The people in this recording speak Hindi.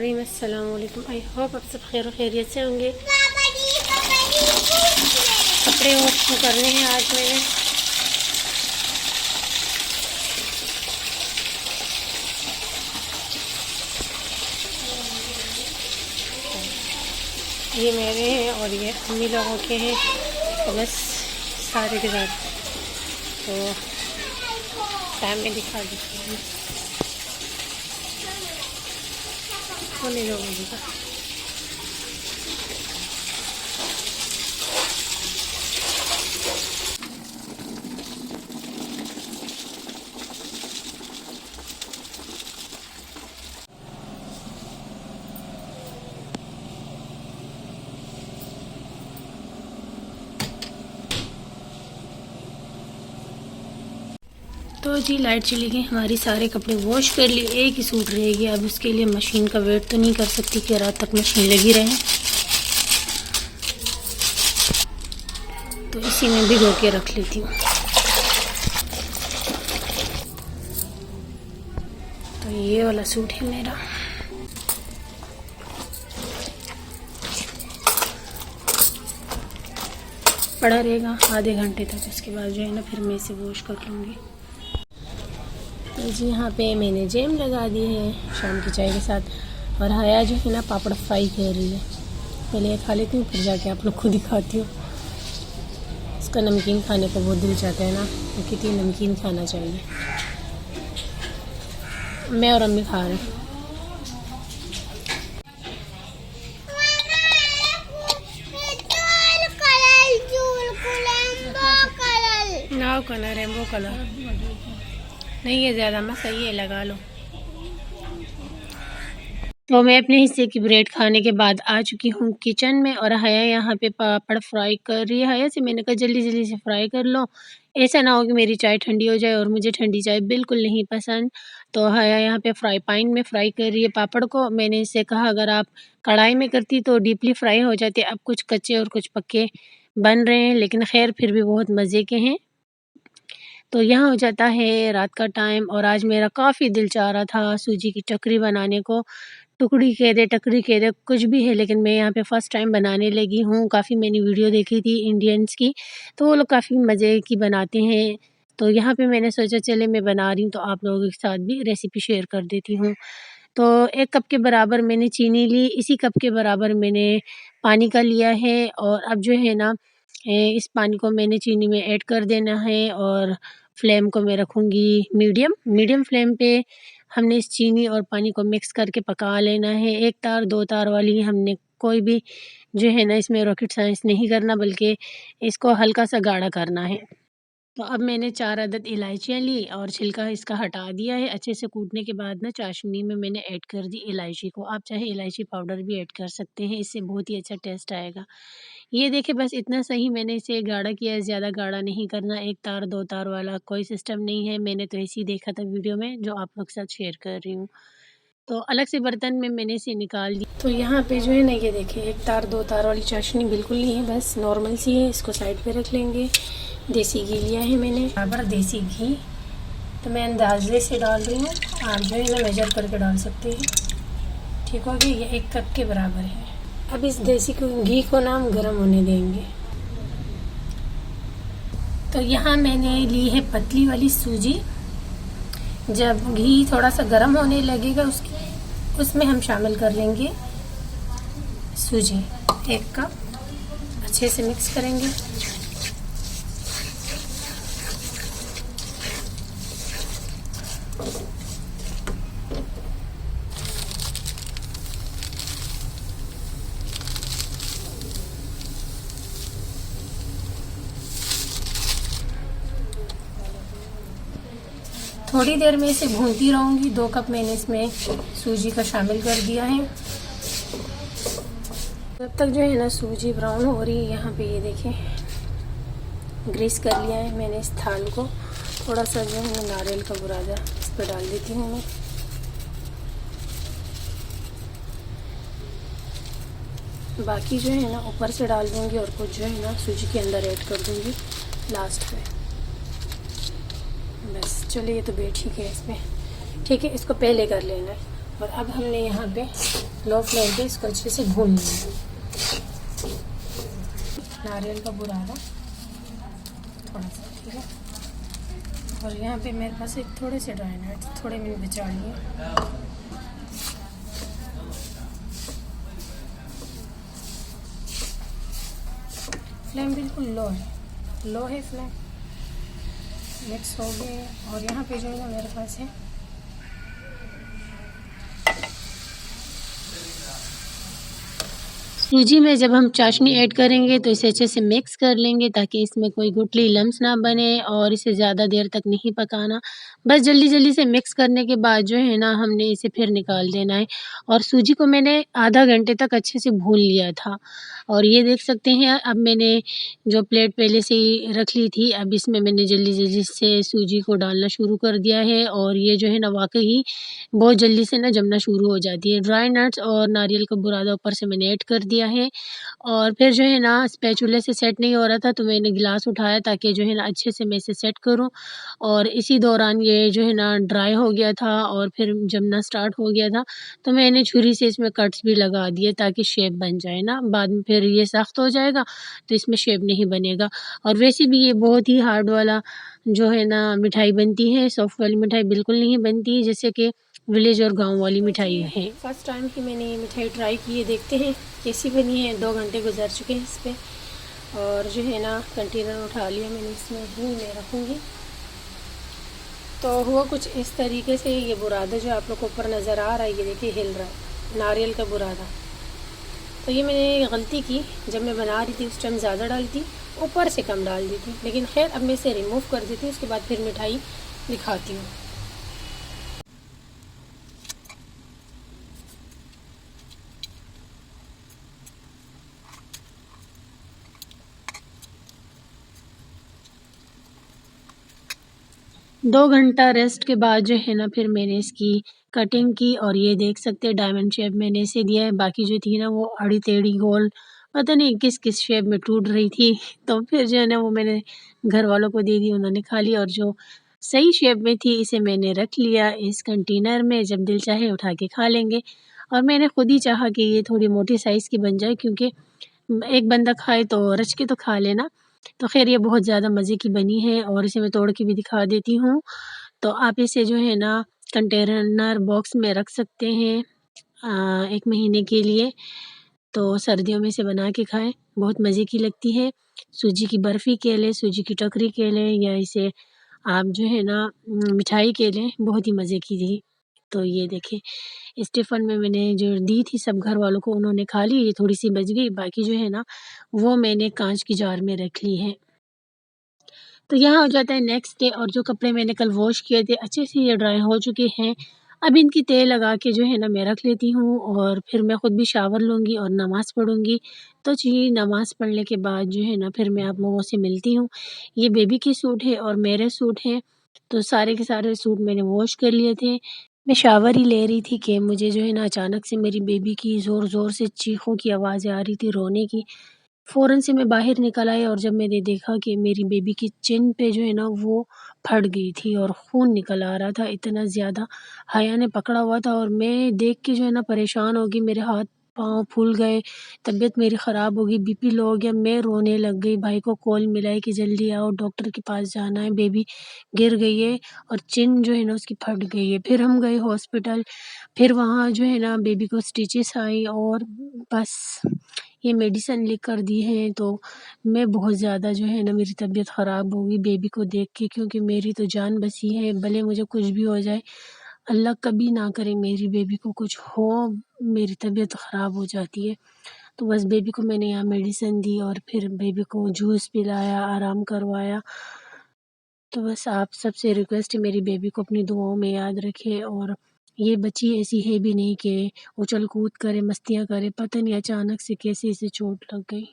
रहीम। अस्सलाम वालेकुम। आई होप आप सब खैर खैरियत से होंगे। कपड़े वॉश करने हैं आज मैंने। ये मेरे हैं और ये अम्मी लोगों के हैं, तो बस सारे के साथ तो टाइम में दिखा देती हूँ उन्हीं लोगों का। तो जी लाइट चली गई, हमारी सारे कपड़े वॉश कर लिए, एक ही सूट रहेगी। अब उसके लिए मशीन का वेट तो नहीं कर सकती कि रात तक मशीन लगी रहे, तो इसी में भिगो के रख लेती हूँ। तो ये वाला सूट है मेरा। पड़ा रहेगा आधे घंटे तक, उसके बाद जो है ना फिर मैं इसे वॉश कर लूँगी। तो जी यहाँ पे मैंने जैम लगा दी है शाम की चाय के साथ, और हया जो है ना पापड़ फ्राई कर रही है। पहले ये खा लेती हूँ, फिर जाके आप लोग खुद ही खाती हो। इसका नमकीन खाने को बहुत दिल चाहता है ना, तो कितनी नमकीन खाना चाहिए। मैं और अम्मी खा रहे हैं। नाव कलर रेनबो कलर नहीं है ज़्यादा, मैं सही है, लगा लो। तो मैं अपने हिस्से की ब्रेड खाने के बाद आ चुकी हूँ किचन में, और हया यहाँ पे पापड़ फ्राई कर रही है। हया से मैंने कहा जल्दी जल्दी से फ्राई कर लो, ऐसा ना हो कि मेरी चाय ठंडी हो जाए, और मुझे ठंडी चाय बिल्कुल नहीं पसंद। तो हया यहाँ पे फ्राई पैन में फ्राई कर रही है पापड़ को। मैंने इससे कहा अगर आप कढ़ाई में करती तो डीपली फ्राई हो जाते। अब कुछ कच्चे और कुछ पक्के बन रहे हैं, लेकिन खैर फिर भी बहुत मज़े के हैं। तो यहाँ हो जाता है रात का टाइम, और आज मेरा काफ़ी दिल चाह रहा था सूजी की चकरी बनाने को। टुकड़ी कह दे, टकरी कह दे, कुछ भी है, लेकिन मैं यहाँ पे फ़र्स्ट टाइम बनाने लगी हूँ। काफ़ी मैंने वीडियो देखी थी इंडियंस की, तो वो लोग काफ़ी मज़े की बनाते हैं। तो यहाँ पे मैंने सोचा चले मैं बना रही हूँ तो आप लोगों के साथ भी रेसिपी शेयर कर देती हूँ। तो 1 कप के बराबर मैंने चीनी ली, इसी कप के बराबर मैंने पानी का लिया है, और अब जो है ना इस पानी को मैंने चीनी में ऐड कर देना है, और फ्लेम को मैं रखूँगी मीडियम फ्लेम पे। हमने इस चीनी और पानी को मिक्स करके पका लेना है। 1 तार 2 तार वाली हमने कोई भी जो है ना इसमें रॉकेट साइंस नहीं करना, बल्कि इसको हल्का सा गाढ़ा करना है। तो अब मैंने 4 अदद इलायचियाँ ली और छिलका इसका हटा दिया है। अच्छे से कूटने के बाद ना चाशनी में मैंने ऐड कर दी इलायची को। आप चाहे इलायची पाउडर भी ऐड कर सकते हैं, इससे बहुत ही अच्छा टेस्ट आएगा। ये देखिए बस इतना सही मैंने इसे गाढ़ा किया है, ज़्यादा गाढ़ा नहीं करना। 1 तार 2 तार वाला कोई सिस्टम नहीं है, मैंने तो ऐसे ही देखा था वीडियो में, जो आप लोग के साथ शेयर कर रही हूँ। तो अलग से बर्तन में मैंने इसे निकाल दी। तो यहाँ पे जो है ना ये देखिए 1 तार 2 तार वाली चाशनी बिल्कुल नहीं है, बस नॉर्मल सी है। इसको साइड पे रख लेंगे। देसी घी लिया है मैंने, बराबर देसी घी। तो मैं अंदाजे से डाल रही हूँ, आप जो है ना मेजर करके डाल सकते हैं। ठीक हो गया, ये 1 कप के बराबर है। अब इस देसी घी को ना हम गर्म होने देंगे। तो यहाँ मैंने ली है पतली वाली सूजी। जब घी थोड़ा सा गर्म होने लगेगा उसमें हम शामिल कर लेंगे सूजी 1 कप। अच्छे से मिक्स करेंगे। थोड़ी देर में इसे भूनती रहूँगी। 2 कप मैंने इसमें सूजी का शामिल कर दिया है। जब तक जो है ना सूजी ब्राउन हो रही है, यहाँ पे ये देखें ग्रीस कर लिया है मैंने इस थाल को। थोड़ा सा जो है नारियल का बुरादा इस पर डाल देती हूँ मैं। बाकी जो है ना ऊपर से डाल दूँगी, और कुछ जो है ना सूजी के अंदर ऐड कर दूँगी लास्ट में। बस चलिए, ये तो ठीक है इसमें। ठीक है, इसको पहले कर लेना है। और अब हमने यहाँ पे लो फ्लेम पे इसको अच्छे से भून लिया। नारियल का बुरादा थोड़ा सा, ठीक है। और यहाँ पे मेरे पास एक थोड़े से ड्राई नट्स थोड़े मैंने बचा लिए। फ्लेम बिल्कुल लो है फ्लेम। मिक्स हो गए। और यहाँ पे जो है मेरे पास है सूजी में जब हम चाशनी ऐड करेंगे तो इसे अच्छे से मिक्स कर लेंगे ताकि इसमें कोई गुठली लम्स ना बने, और इसे ज़्यादा देर तक नहीं पकाना। बस जल्दी-जल्दी से मिक्स करने के बाद जो है ना हमने इसे फिर निकाल देना है। और सूजी को मैंने आधा घंटे तक अच्छे से भून लिया था। और ये देख सकते हैं अब मैंने जो प्लेट पहले से ही रख ली थी, अब इसमें मैंने जल्दी-जल्दी से सूजी को डालना शुरू कर दिया है। और ये जो है ना वाक़ई बहुत जल्दी से ना जमना शुरू हो जाती है। ड्राई नट्स और नारियल का बुरादा ऊपर से मैंने ऐड कर दिया है। और फिर जो है ना स्पैचुला से सेट नहीं हो रहा था तो मैंने गिलास उठाया ताकि जो है ना अच्छे से मैं इसे सेट करूं। और इसी दौरान ये जो है ना ड्राई हो गया था और फिर जमना स्टार्ट हो गया था, तो मैंने छुरी से इसमें कट्स भी लगा दिए ताकि शेप बन जाए ना। बाद में फिर ये सख्त हो जाएगा तो इसमें शेप नहीं बनेगा। और वैसे भी ये बहुत ही हार्ड वाला जो है ना मिठाई बनती है, सॉफ्ट वाली मिठाई बिल्कुल नहीं बनती है जैसे कि विलेज और गांव वाली मिठाई है। फर्स्ट टाइम ही मैंने ये मिठाई ट्राई की है, देखते हैं कैसी बनी है। 2 घंटे गुजर चुके हैं इस पर। और जो है ना कंटेनर उठा लिया मैंने, इसमें ही मैं रखूँगी। तो हुआ कुछ इस तरीके से। ये बुरादा जो आप लोग को ऊपर नज़र आ रहा है, ये देखिए हिल रहा है, नारियल का बुरादा। तो ये मैंने गलती की, जब मैं बना रही थी उस टाइम ज़्यादा डाली थी, ऊपर से कम डाल दी थी। लेकिन खैर अब मैं इसे रिमूव कर देती हूँ, उसके बाद फिर मिठाई दिखाती हूँ। दो घंटा रेस्ट के बाद जो है ना फिर मैंने इसकी कटिंग की। और ये देख सकते हैं डायमंड शेप मैंने इसे दिया है। बाकी जो थी ना वो आड़ी टेढ़ी गोल पता नहीं किस किस शेप में टूट रही थी। तो फिर जो है ना वो मैंने घर वालों को दे दी, उन्होंने खा लिया। और जो सही शेप में थी इसे मैंने रख लिया इस कंटेनर में, जब दिल चाहे उठा के खा लेंगे। और मैंने खुद ही चाहा कि ये थोड़ी मोटी साइज़ की बन जाए, क्योंकि एक बंदा खाए तो रच के तो खा लेना। तो ख़ैर ये बहुत ज़्यादा मज़े की बनी है और इसे मैं तोड़ के भी दिखा देती हूँ। तो आप इसे जो है ना कंटेनर बॉक्स में रख सकते हैं 1 महीने के लिए। तो सर्दियों में इसे बना के खाएँ, बहुत मज़े की लगती है। सूजी की बर्फ़ी कह लें, सूजी की टोकरी कह लें, या इसे आप जो है ना मिठाई कह लें, बहुत ही मज़े की थी। तो ये देखें, इस टिफ़िन में मैंने जो दी थी सब घर वालों को, उन्होंने खा ली, ये थोड़ी-सी बच गई, बाकी जो है ना वो मैंने काँच की जार में रख ली है। तो यहाँ हो जाता है नेक्स्ट डे। और जो कपड़े मैंने कल वॉश किए थे अच्छे से ये ड्राई हो चुके हैं। अब इनकी तह लगा के जो है ना मैं रख लेती हूँ, और फिर मैं ख़ुद भी शावर लूँगी और नमाज़ पढ़ूँगी। तो जी नमाज़ पढ़ने के बाद जो है ना फिर मैं आप लोगों से मिलती हूँ। ये बेबी के सूट है और मेरे सूट हैं, तो सारे के सारे सूट मैंने वॉश कर लिए थे। मैं शावर ही ले रही थी कि मुझे जो है ना अचानक से मेरी बेबी की ज़ोर-ज़ोर से चीखों की आवाज़ें आ रही थी, रोने की। फ़ौरन से मैं बाहर निकल आई और जब मैंने देखा कि मेरी बेबी की चिन पे जो है ना वो फट गई थी और खून निकल आ रहा था इतना ज़्यादा। हया ने पकड़ा हुआ था और मैं देख के जो है ना परेशान हो गई, मेरे हाथ-पाँव फूल गए, तबीयत मेरी ख़राब हो गई, बीपी लो हो गया, मैं रोने लग गई। भाई को कॉल मिलाई कि जल्दी आओ, डॉक्टर के पास जाना है, बेबी गिर गई है और चिन जो है ना उसकी फट गई है। फिर हम गए हॉस्पिटल, फिर वहाँ जो है ना बेबी को स्टिचेस आई और बस ये मेडिसिन लिख कर दी है। तो मैं बहुत ज़्यादा जो है ना मेरी तबीयत ख़राब हो गई बेबी को देख के, क्योंकि मेरी तो जान बसी है, भले मुझे कुछ भी हो जाए, अल्लाह कभी ना करे मेरी बेबी को कुछ हो, मेरी तबीयत ख़राब हो जाती है। तो बस बेबी को मैंने यहाँ मेडिसिन दी और फिर बेबी को जूस पिलाया, आराम करवाया। तो बस आप सबसे रिक्वेस्ट है मेरी बेबी को अपनी दुआओं में याद रखें। और ये बच्ची ऐसी है भी नहीं कि उछल कूद करे, मस्तियाँ करे, पता नहीं अचानक से कैसे इसे चोट लग गई।